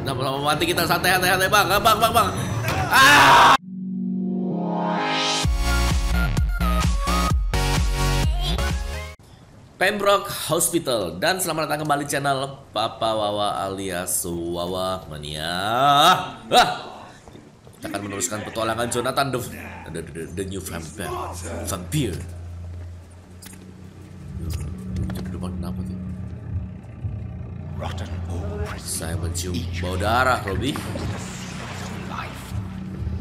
Lama-lama mati kita, santai bang. Ah! Pembroke Hospital, dan selamat datang kembali channel Papa WaWa alias WaWa Mania. Kita akan meneruskan petualangan Jonathan the new vampire. Jadi depan kenapa tuh? Saya mencium bau darah, Robby.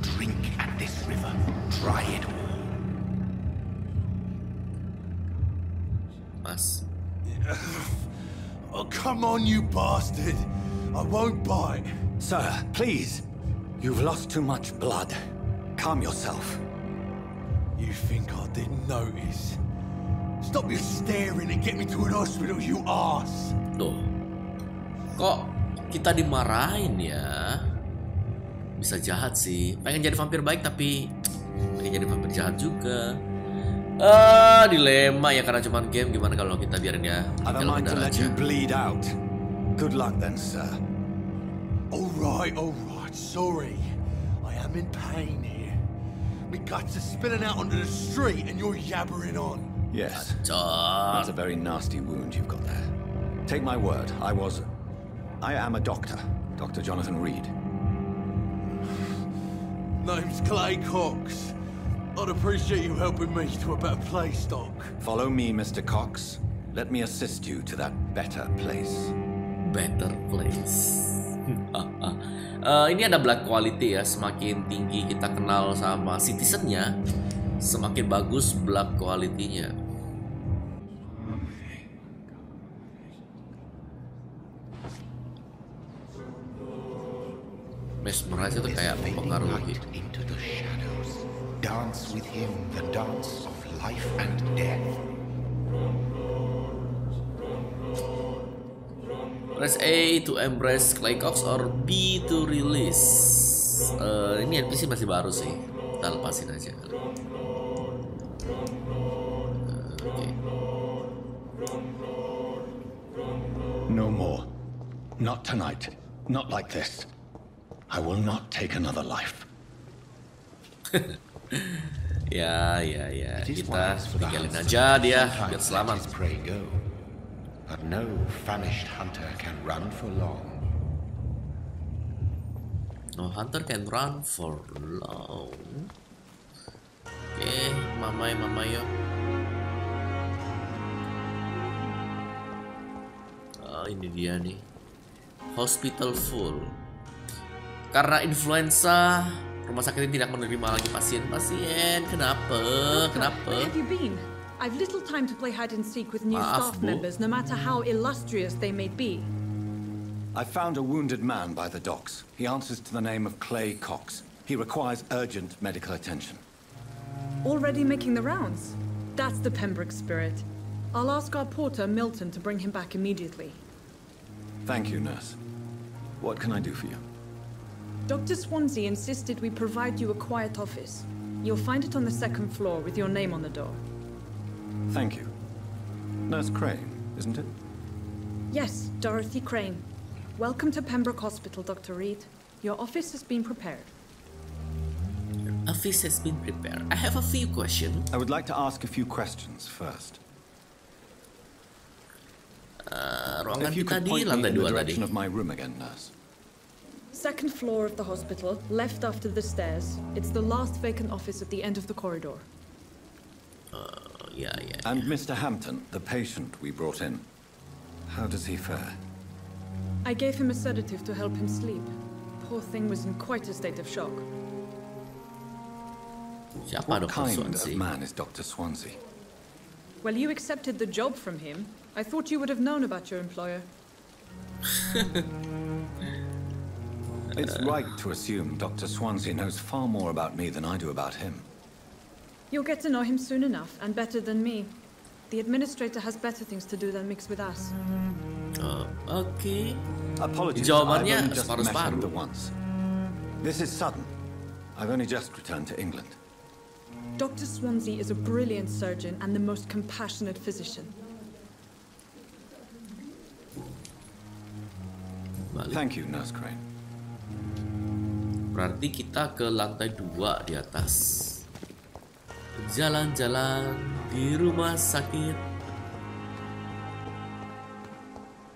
Drink at this river. Try it all. Mas. Oh, come on, you bastard. I won't bite. Sir, please. You've lost too much blood. Calm yourself. You think I didn't notice? Stop your staring and get me to an hospital, you ass. Loh, kok kita dimarahin ya? Bisa jahat sih. Pengen jadi vampir baik tapi pengen jadi vampir jahat juga. Dilema ya, karena cuma game. Gimana kalau kita biarin ya? I don't mind to let you bleed out. Good luck then, sir. All right. Sorry. I am in pain here. My guts are spilling out onto the street and you're yabbering on. Yes. That's a very nasty wound you've got there. Take my word, I am a doctor. Dr. Jonathan Reed. Name's Clay Cox. I'd appreciate you helping me to a better place, Doc. Follow me, Mr. Cox. Let me assist you to that better place. Better place. Ini ada blood quality ya. Semakin tinggi kita kenal sama citizennya, semakin bagus blood quality-nya. Mesmerize itu kayak mempengaruhi. Dance with him the dance of life and death. Press A to embrace Clay Cox or B to release. Ini NPC masih baru sih. Kita lepasin aja kali. Okay. No more. Not tonight. Not like this. I will not take another life. Ya. Kita tinggalin aja dia biar selamat. But no famished hunter can run for long. No hunter can run for long. Oke, mama yo. Ini dia nih. Hospital full. Karena influenza, rumah sakit ini tidak menerima lagi pasien. Kenapa? Where have you been? I've little time to play hide and seek with new staff members, no matter how illustrious they may be. I found a wounded man by the docks. He answers to the name of Clay Cox. He requires urgent medical attention. Already making the rounds? That's the Pembroke spirit. I'll ask our porter, Milton, to bring him back immediately. Thank you, nurse. What can I do for you? Dr. Swansea insisted we provide you a quiet office. You'll find it on the second floor with your name on the door. Thank you. Nurse Crane, isn't it? Yes, Dorothy Crane. Welcome to Pembroke Hospital, Dr. Reed. Your office has been prepared. Office has been prepared. I have a few questions. I would like to ask a few questions first. Ruangan If you kita could di point me lantai in the 2 tadi. direction of my room again, nurse. Second floor of the hospital, left after the stairs. It's the last vacant office at the end of the corridor. Yeah. And Mr. Hampton, the patient we brought in. How does he fare? I gave him a sedative to help him sleep. Poor thing was in quite a state of shock. Siapa What Dr. kind of Swansea? man is Dr. Swansea? Well, you accepted the job from him. I thought you would have known about your employer. It's right to assume Dr. Swansea knows far more about me than I do about him. You'll get to know him soon enough, and better than me. The administrator has better things to do than mix with us. Okay. Apologies, I've Jawabannya only just met him separuh-separuh. the once. This is sudden. I've only just returned to England. Dr. Swansea is a brilliant surgeon and the most compassionate physician. Thank you, Nurse Crane. Berarti kita ke lantai 2 di atas. Jalan-jalan di rumah sakit.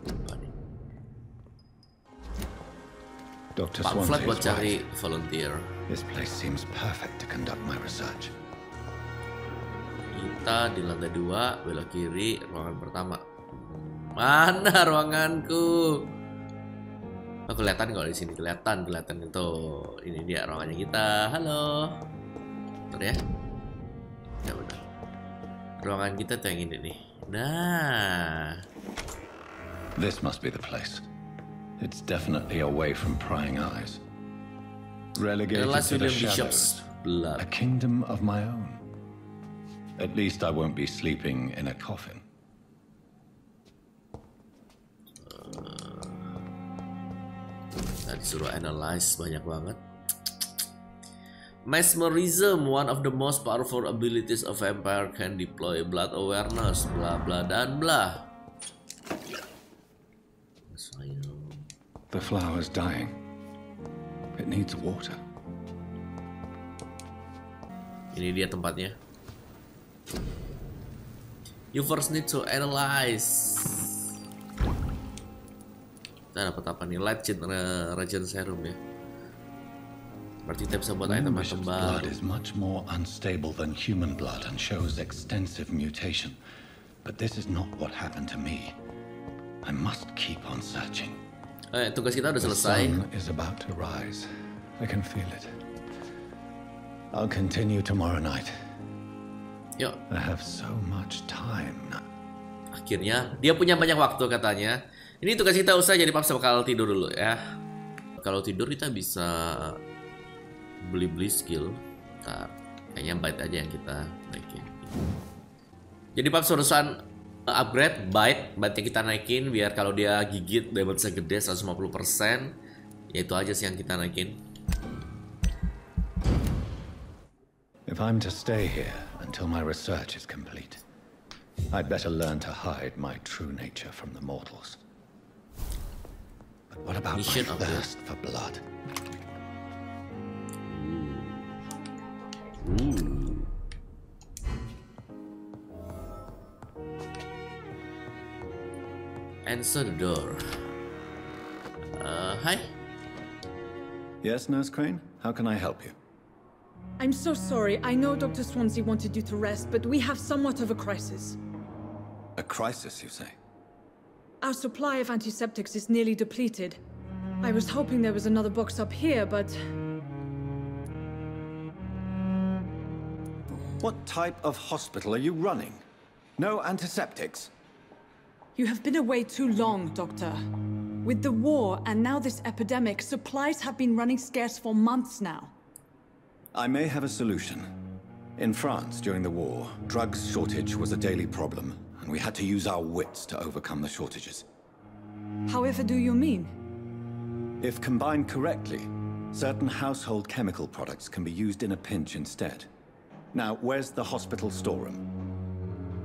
Apa nih? Dr. Pamflet Swansea buat is cari right. volunteer. This place seems perfect to conduct my research. Kita di lantai 2, belok kiri, ruangan pertama. Mana ruanganku? Oh, kelihatan kalau di sini, kelihatan itu. Ini dia ruangannya kita. Halo. Bentar ya. Ya udah. Ruangan kita tuh yang ini nih. Nah. This must be the place. It's definitely away from prying eyes. Relegated to the shadows. Blood. A kingdom of my own. At least I won't be sleeping in a coffin. Tadi suruh analyze banyak banget. Mesmerism, one of the most powerful abilities of vampire, can deploy blood awareness, bla bla dan bla. The flower's dying. It needs water. Ini dia tempatnya. You first need to analyze. Kita dapat apa nih? Light regen serum ya. Berarti kita bisa buat item-item baru. Blood is much more unstable than human blood and shows extensive mutation. But this is not what happened to me. I must keep on searching. Tugas kita udah selesai. The sun is about to rise. I can feel it. I'll continue tomorrow night. Yuk. I have so much time now. Akhirnya dia punya banyak waktu katanya. Ini tugas kita usah, jadi Paps bakal tidur dulu ya. Kalau tidur kita bisa beli skill. Ntar kayaknya bite aja yang kita naikin. Jadi Paps urusan upgrade bite-nya kita naikin biar kalau dia gigit damage gede 150%. Ya itu aja sih yang kita naikin. If I'm to stay here until my research is complete, I'd better learn to hide my true nature from the mortals. But what about my thirst for blood? Answer the door. Hi. Yes, Nurse Crane? How can I help you? I'm so sorry. I know Dr. Swansea wanted you to rest, but we have somewhat of a crisis. A crisis, you say? Our supply of antiseptics is nearly depleted. I was hoping there was another box up here, but... What type of hospital are you running? No antiseptics? You have been away too long, Doctor. With the war and now this epidemic, supplies have been running scarce for months now. I may have a solution. In France, during the war, drugs shortage was a daily problem, and we had to use our wits to overcome the shortages. However do you mean? If combined correctly, certain household chemical products can be used in a pinch instead. Now, where's the hospital storeroom?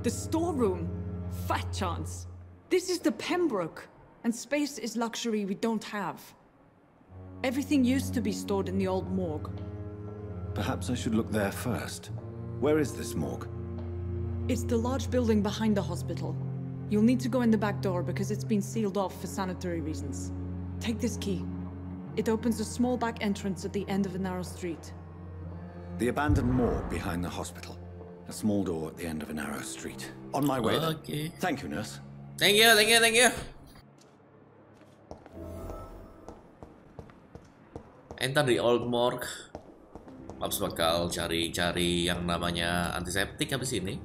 The storeroom? Fat chance. This is the Pembroke, and space is luxury we don't have. Everything used to be stored in the old morgue. Perhaps I should look there first. Where is this morgue? It's the large building behind the hospital. You'll need to go in the back door because it's been sealed off for sanitary reasons. Take this key. It opens a small back entrance at the end of a narrow street. The abandoned morgue behind the hospital. A small door at the end of a narrow street. On my way. Okay. Thank you, nurse. Thank you. Enter the old morgue. Paps bakal cari yang namanya antiseptik habis ini.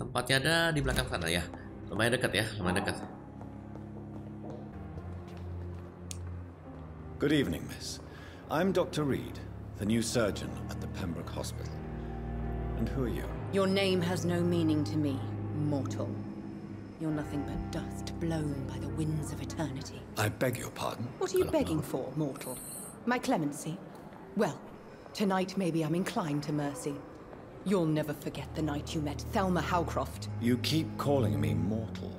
Tempatnya ada di belakang sana ya. Lumayan dekat ya, lumayan dekat. Good evening, miss. I'm Dr. Reed, the new surgeon at the Pembroke Hospital. And who are you? Your name has no meaning to me, mortal. You're nothing but dust blown by the winds of eternity. I beg your pardon? What are you begging for, mortal? My clemency? Well, tonight maybe I'm inclined to mercy. You'll never forget the night you met Thelma Howcroft. You keep calling me mortal.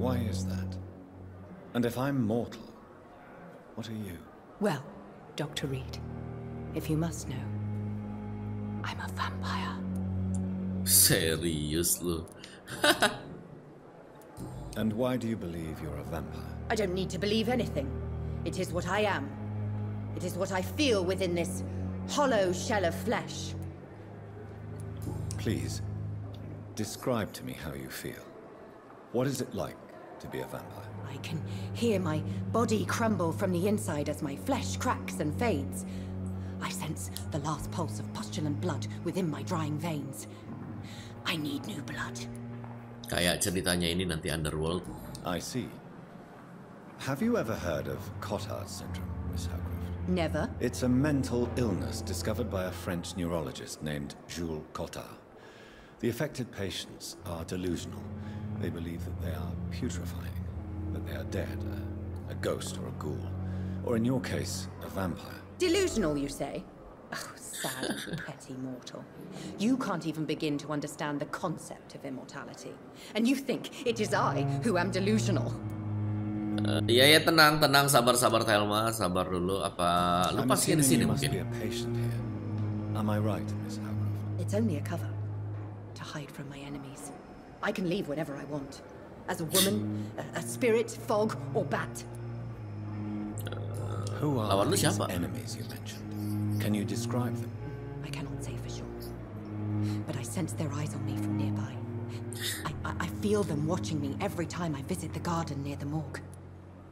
Why is that? And if I'm mortal, what are you? Well, Dr. Reed. If you must know, I'm a vampire. Serius lu. And why do you believe you're a vampire? I don't need to believe anything. It is what I am. It is what I feel within this hollow shell of flesh. Please, describe to me how you feel. What is it like to be a vampire? I can hear my body crumble from the inside as my flesh cracks and fades. I sense the last pulse of postulant blood within my drying veins. I need new blood. Kayak ceritanya ini nanti Underworld. I see. Have you ever heard of Cotard syndrome, Miss Howcroft? Never. It's a mental illness discovered by a French neurologist named Jules Cotard. The affected patients are delusional. They believe that they are putrefying, that they are dead, a ghost or a ghoul, or in your case, a vampire. Delusional, you say? Oh, sad, petty mortal. You can't even begin to understand the concept of immortality. And you think it is I who am delusional. Ya tenang, sabar Thelma, sabar dulu. Apa lu pasti di sini mungkin? Am I right, Miss Howcroft? It's only a cover to hide from my enemies. I can leave whenever I want, as a woman, a spirit, fog, or bat. Who are these enemies you mentioned? Can you describe them? I cannot say for sure, but I sense their eyes on me from nearby. I feel them watching me every time I visit the garden near the morgue.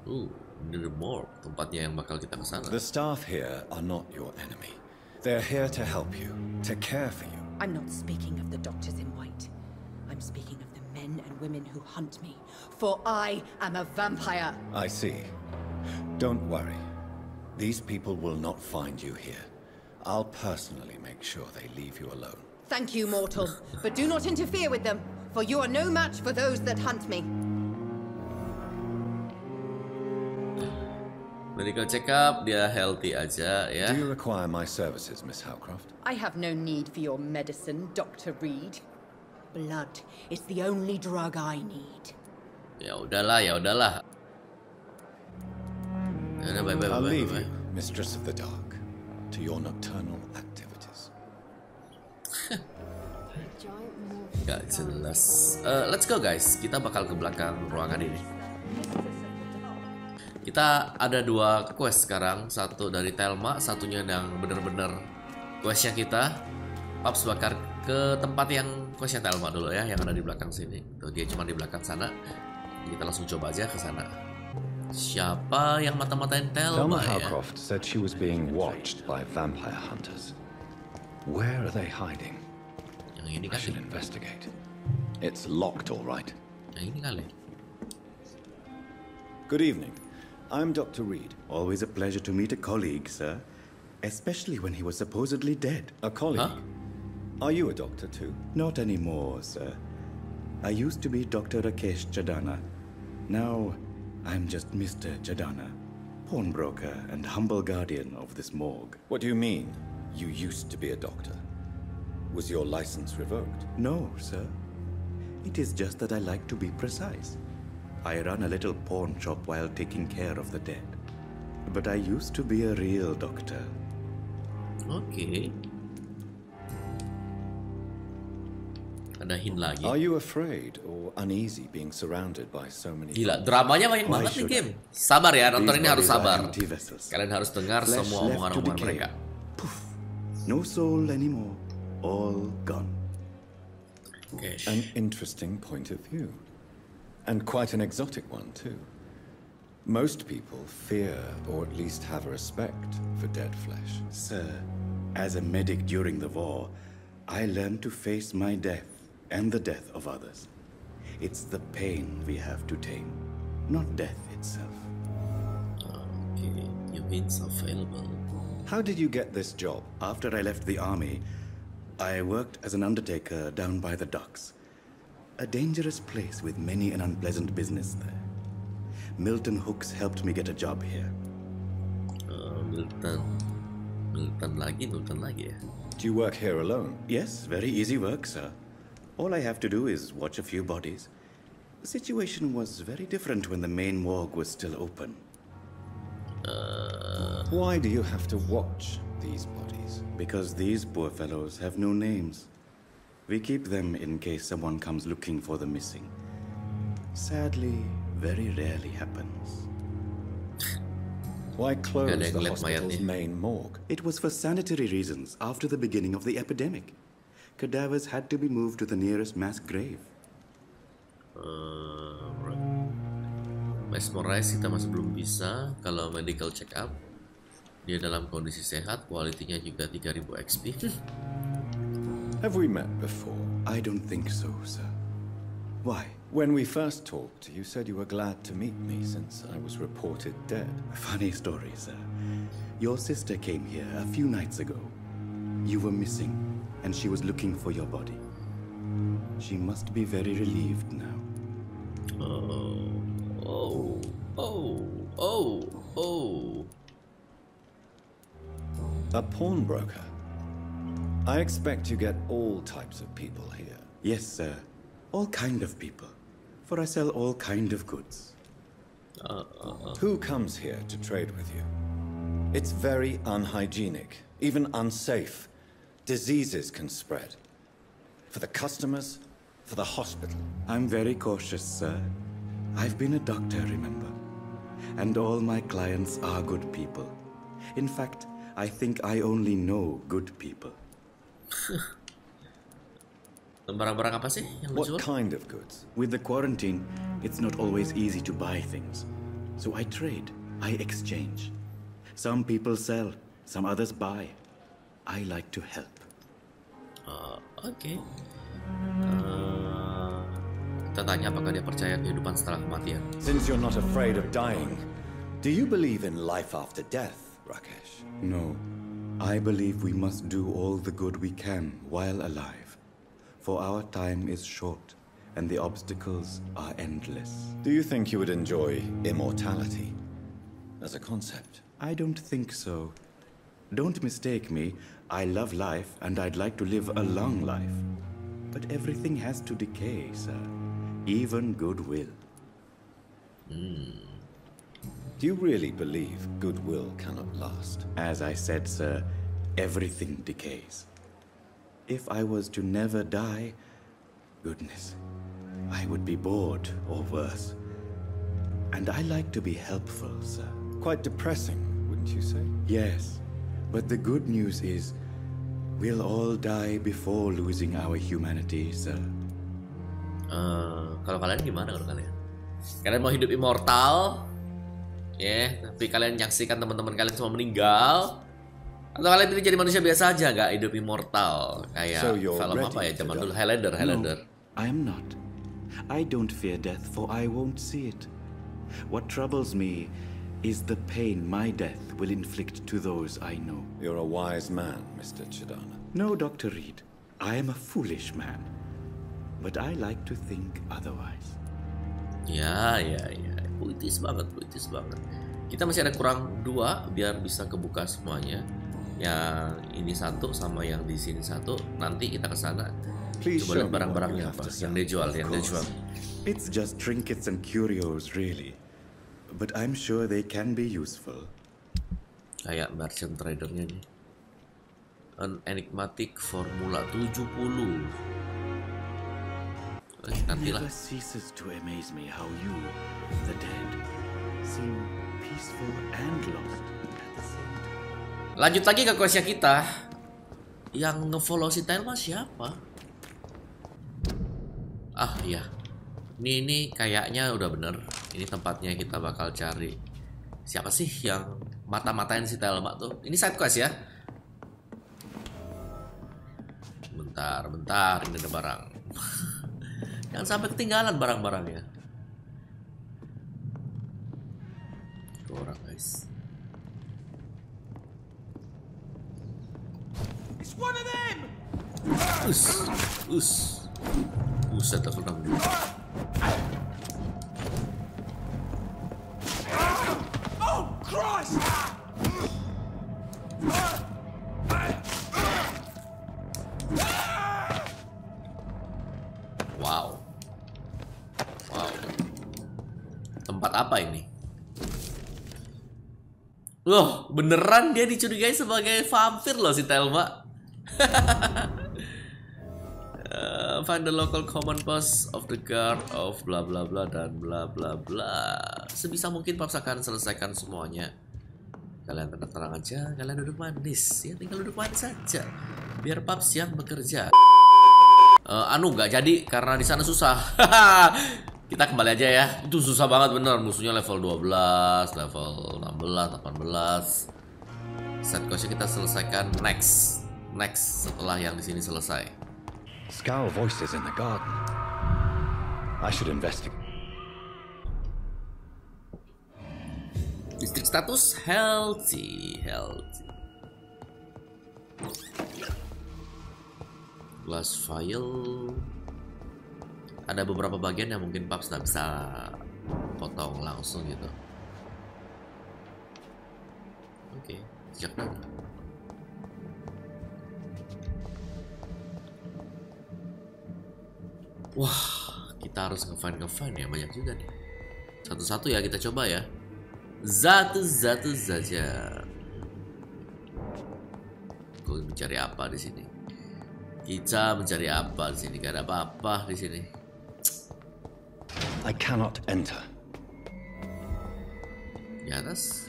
Near the morgue, tempatnya yang bakal kita kesana. The staff here are not your enemy. They're here to help you, to care for you. I'm not speaking of the doctors in white. I'm speaking of the men and women who hunt me, for I am a vampire. I see. Don't worry. These people will not find you here. I'll personally make sure they leave you alone. Thank you, mortal, but do not interfere with them, for you are no match for those that hunt me. Medical check up, dia healthy aja ya. Do you require my services, Miss Howcroft? I have no need for your medicine, Dr. Reed. Blood is the only drug I need. Ya udahlah. Bye. I'll leave you, Mistress of the Dark, to your nocturnal activities. Gak jelas. Let's go guys, kita bakal ke belakang ruangan ini. Kita ada 2 quest sekarang, satu dari Thelma, satunya yang bener-bener questnya kita. Paps bakar ke tempat yang questnya Thelma dulu ya, yang ada di belakang sini. Tuh, dia cuma di belakang sana. Kita langsung coba aja ke sana. Siapa yang mata-matain Thelma ya? Howcroft said she was being watched by vampire hunters. Where are they hiding? Yang ini I should kali. investigate. It's locked, all right. Yang ini kali. Good evening. I'm Dr. Reed. Always a pleasure to meet a colleague, sir. Especially when he was supposedly dead. A colleague? Huh? Are you a doctor too? Not anymore, sir. I used to be Dr. Rakesh Chadana. Now, I'm just Mr. Chadana, pawnbroker and humble guardian of this morgue. What do you mean, you used to be a doctor? Was your license revoked? No, sir. It is just that I like to be precise. I run a little pawn shop while taking care of the dead. But I used to be a real doctor. Oke. Ada hint lagi. Are you afraid or uneasy being surrounded by so many? Gila, dramanya banyak banget nih game. Sabar ya, nonton ini harus sabar. Kalian harus dengar Flesh semua left to omongan-omongan decay. mereka. Poof. No soul anymore. All gone. Oke. An interesting point of view. And quite an exotic one, too. Most people fear, or at least have a respect, for dead flesh. Sir, as a medic during the war, I learned to face my death and the death of others. It's the pain we have to tame, not death itself. Okay, new hints available. How did you get this job? After I left the army, I worked as an undertaker down by the docks. A dangerous place with many an unpleasant business there. Milton Hooks helped me get a job here. Milton lagi ya. Do you work here alone? Yes, very easy work, sir. All I have to do is watch a few bodies. The situation was very different when the main morgue was still open. Why do you have to watch these bodies? Because these poor fellows have no names. We keep them in case someone comes looking for the missing. Sadly, very rarely happens. Why close the hospital's main morgue? It was for sanitary reasons after the beginning of the epidemic. Cadavers had to be moved to the nearest mass grave. Mesmerize kita masih belum bisa. Kalau medical check up, dia dalam kondisi sehat, kualitinya juga 3000 XP. Have we met before? I don't think so, sir. Why? When we first talked, you said you were glad to meet me since I was reported dead. Funny story, sir. Your sister came here a few nights ago. You were missing, and she was looking for your body. She must be very relieved now. A pawnbroker? I expect you get all types of people here. Yes, sir. All kind of people. For I sell all kind of goods. Who comes here to trade with you? It's very unhygienic, even unsafe. Diseases can spread. For the customers, for the hospital. I'm very cautious, sir. I've been a doctor, remember? And all my clients are good people. In fact, I think I only know good people. Barang-barang apa sih yang What kind of goods? With the quarantine, it's not always easy to buy things. So I trade, I exchange. Some people sell, some others buy. I like to help. Oke. Kita tanya apakah dia percaya kehidupan setelah kematian. Since you're not afraid of dying, do you believe in life after death, Rakesh? No. I believe we must do all the good we can while alive. For our time is short, and the obstacles are endless. Do you think you would enjoy immortality as a concept? I don't think so. Don't mistake me. I love life, and I'd like to live a long life. But everything has to decay, sir. Even goodwill. Do you really believe goodwill cannot last? As I said, sir, everything decays. If I was to never die, goodness, I would be bored or worse. And I like to be helpful, sir. Quite depressing, wouldn't you say? Yes, but the good news is we'll all die before losing our humanity, sir. Kalau kalian gimana kalau kalian? Kalian mau hidup immortal? Tapi kalian nyaksikan teman-teman kalian semua meninggal? Atau kalian pilih jadi manusia biasa aja, gak hidup immortal? Kayak film apa ya zaman dulu, Highlander. No, I am not. I don't fear death, for I won't see it. What troubles me is the pain my death will inflict to those I know. You're a wise man, Mr. Chidana. No, Dr. Reed. I am a foolish man. But I like to think otherwise. Ya. Puitis banget. Kita masih ada kurang 2 biar bisa kebuka semuanya. Yang ini 1 sama yang di sini 1. Nanti kita ke sana. Coba lihat barang-barangnya apa yang dia jual. It's just trinkets and curios, really. But I'm sure they can be useful. Kayak merchant tradernya nih. An enigmatic formula 70. Nantilah. It never ceases to amaze me how you, the dead, seem peaceful and lost at the same time. Lanjut lagi ke questnya kita. Yang ngefollow si Telma siapa? Iya. Ini kayaknya udah bener. Ini tempatnya kita bakal cari. Siapa sih yang mata-matain si Telma tuh? Ini side quest ya. Bentar. Ini ada barang. Jangan sampai ketinggalan barang-barangnya. Tuh orang guys. It's one of them! Buset aku nanggung. Oh, Christ! Wow. Tempat apa ini? Loh, beneran dia dicurigai sebagai vampir loh si Thelma. Find the local command post of the guard of bla bla bla dan bla bla bla. Sebisa mungkin Paps akan selesaikan semuanya. Kalian tenang-tenang aja, kalian duduk manis ya, tinggal duduk manis saja. Biar Paps yang bekerja. Nggak jadi karena di sana susah. Kita kembali aja ya. Itu susah banget bener. Musuhnya level 12, level 16, 18. Set questnya kita selesaikan next setelah yang di sini selesai. Scowl voices in the garden. I should investigate. Distrik status healthy. Glass file. Ada beberapa bagian yang mungkin Paps nggak bisa potong langsung gitu. Oke, sejak dulu. Wah, kita harus nge-find ya, banyak juga nih. Satu-satu ya kita coba ya. Satu-satu saja. Gue mencari apa di sini? Kita mencari apa di sini? Gak ada apa-apa di sini. I cannot enter. Di atas.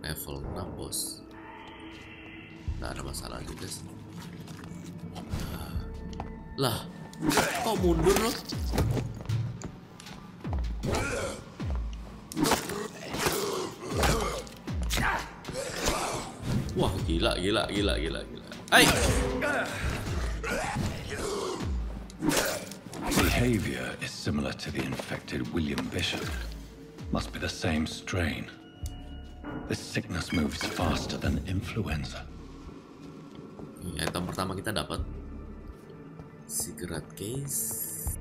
Level 6 bos. Gak ada masalah juga sih. Lah, kok mundur loh? Wah, gila. Hai. Behavior is similar to the infected William Bishop. Must be the same strain. This sickness moves faster than influenza. Item pertama kita dapat cigarette case,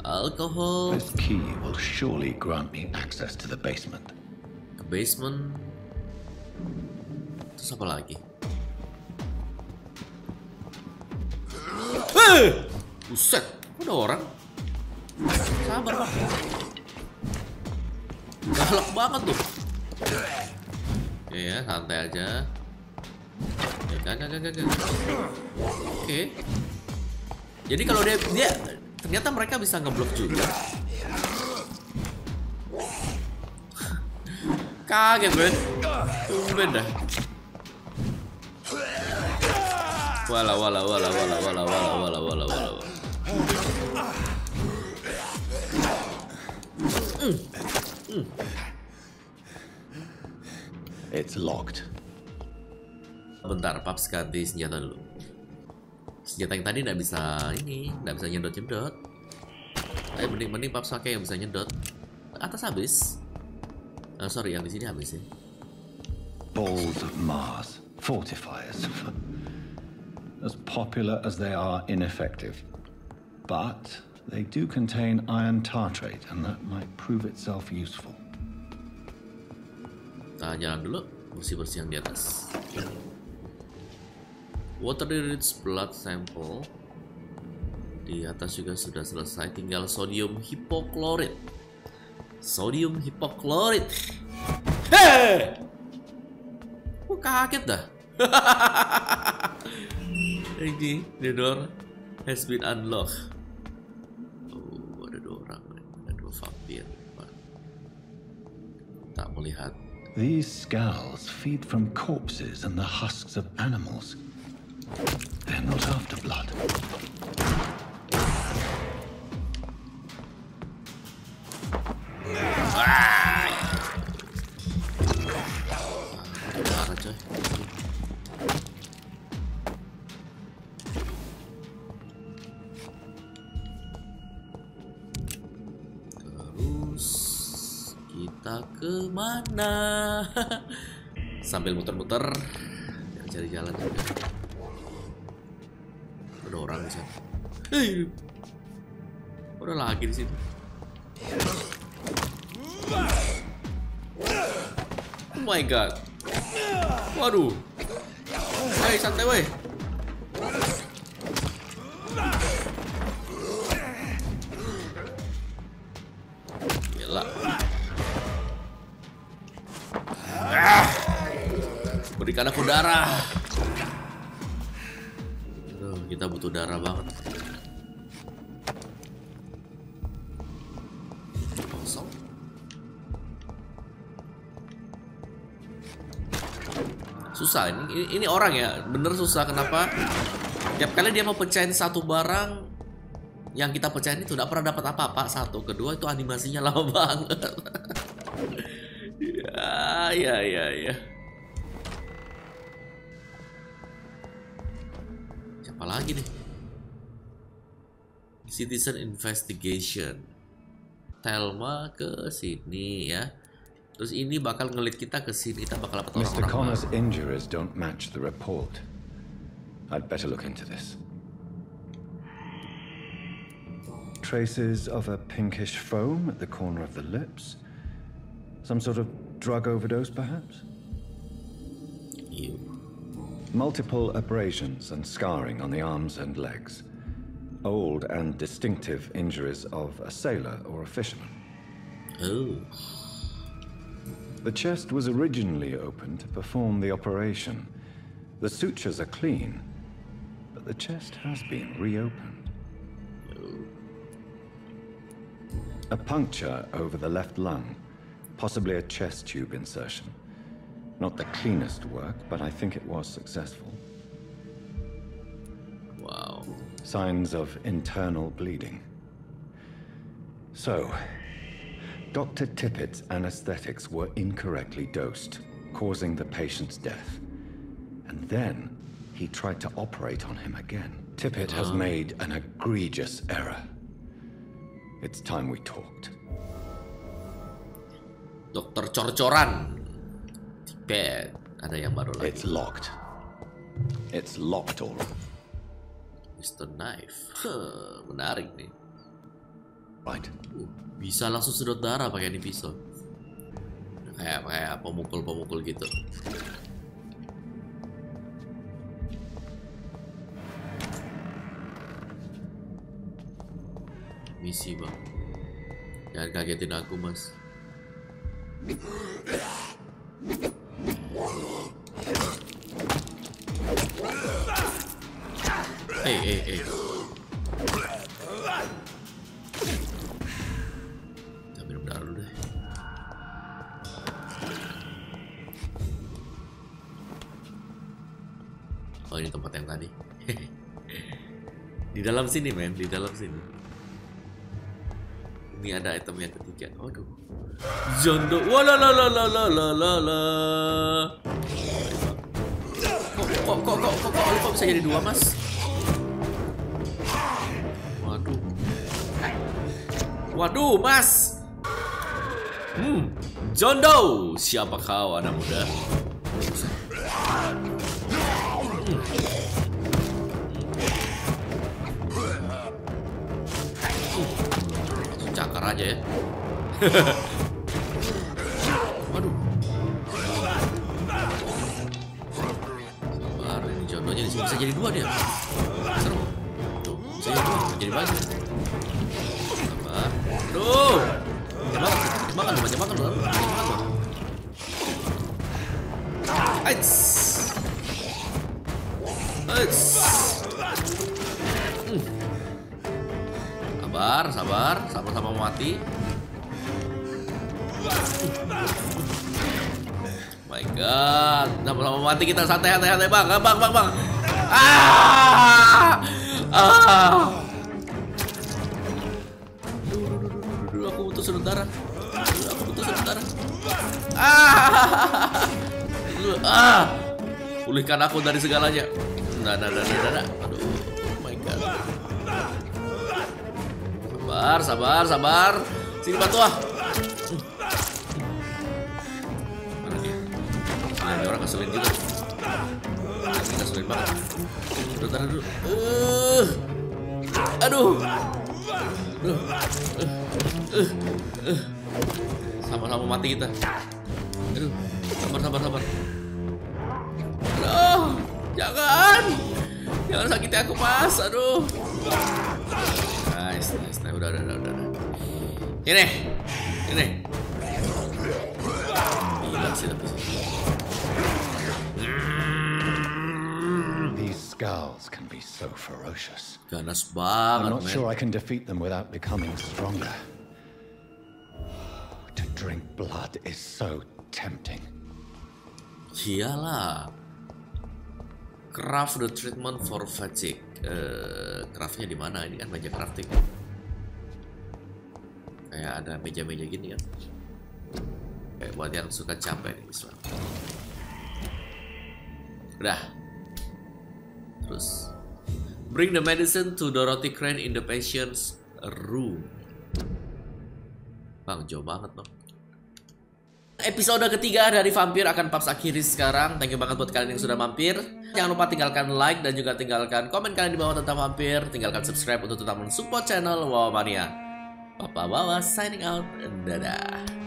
alcohol. This key will surely grant me access to the basement. Ke basement. Terus apa lagi? Buset, ada orang. Sabar Pak. Galak banget tuh. Oke ya, santai aja. Oke. Jadi kalau dia ternyata mereka bisa ngeblok juga. Kaget gue. Tumben dah. Wala. It's locked. Bentar, Paps ganti senjata dulu. Senjata yang tadi nggak bisa nyedot. Mending Paps pakai yang bisa nyedot. Atas habis. Sorry, yang di sini habis ya. Balls of Mars, fortifiers. As popular as they are ineffective. But they do contain iron tartrate and that might prove itself useful. Kita jalan dulu, bersih-bersih yang di atas. Water rich blood sample. Di atas juga sudah selesai, tinggal sodium hipoklorit. Hei! Kok kaget dah? Ini, the door has been unlocked. Oh, ada dua orang, ada dua vampir. Tak melihat. These scowls feed from corpses and the husks of animals. They're not after blood. Parah coy. Terus kita kemana? Sambil muter-muter cari jalan juga. Ada orang di sana. Udah lagi di sini. Oh my god. Waduh. Hei, santai weh. Gila. Berikan aku darah. Aduh, kita butuh darah banget. Kosong. Susah ini orang ya, bener susah. Kenapa? Tiap kali dia mau pecahin satu barang yang kita pecahin itu tidak pernah dapat apa-apa. Satu, kedua itu animasinya lama banget. Ya. Siapa lagi nih? Citizen investigation. Thelma ke sini ya. Terus ini bakal ngelit kita ke sini. Kita bakal dapat Mr. orang-orang. Connor's injuries don't match the report. I'd better look into this. Traces of a pinkish foam at the corner of the lips. Some sort of drug overdose, perhaps? Ew. Multiple abrasions and scarring on the arms and legs. Old and distinctive injuries of a sailor or a fisherman. Oh. The chest was originally opened to perform the operation. The sutures are clean, but the chest has been reopened. A puncture over the left lung, possibly a chest tube insertion. Not the cleanest work, but I think it was successful. Wow. Signs of internal bleeding. So, Dr. Tippett's anesthetics were incorrectly dosed, causing the patient's death. And then he tried to operate on him again. Tippett has made an egregious error. It's time we talked. Dokter cor-coran. Tippett. Ada yang baru lagi. It's locked. It's locked all. Mr. Knife. Menarik nih. Right. Bisa langsung sedot darah pakai ini pisau. Kayak pemukul-pemukul gitu. Misi bang. Jangan kagetin aku mas. Kita minum darah dulu deh. Oh ini tempat yang tadi. Di dalam sini men, di dalam sini. Ini ada item yang ketiga. Aduh. Jondo. Walalalalalalala. Kok bisa jadi dua, Mas? Waduh, Mas. Jondo. Siapa kau, anak muda? Cakar aja ya. Waduh. Sabar, ini jodohnya di sini bisa jadi dua dia. Seru. Tuh, bisa jadi dua, jadi banyak. Sabar. Aduh. Makan loh. Aits. Sabar, sama-sama mati. My God, sama-sama mati kita, santai bang. Duh, aku butuh sedot darah. Pulihkan aku dari segalanya. Nah. Aduh, my God. Sabar. Sini bantu ah. Mana dia? Ini orang keselin juga. Keselin banget. Taruh dulu. Aduh. Sama-sama mati kita. Aduh. Sabar. Aduh. Jangan sakiti aku, Mas. Aduh. Nice. Udah. Ini. Ini. Gila sih tapi sih. These skulls can be so ferocious. Ganas I'm banget, not sure I can defeat them without becoming stronger. To drink blood is so tempting. Iyalah. Craft the treatment for fatigue. Craftnya di mana? Ini kan meja crafting. Kayak ada meja-meja gini ya. Kayak buat yang suka capek nih, Islam. Udah. Terus bring the medicine to Dorothy Crane in the patient's room. Bang, jauh banget bang. Episode ketiga dari Vampir akan Paps akhiri sekarang. Thank you banget buat kalian yang sudah mampir. Jangan lupa tinggalkan like dan juga tinggalkan komen kalian di bawah tentang Vampir. Tinggalkan subscribe untuk tetap mensupport channel WaWa Mania. Papa WaWa signing out. Dadah.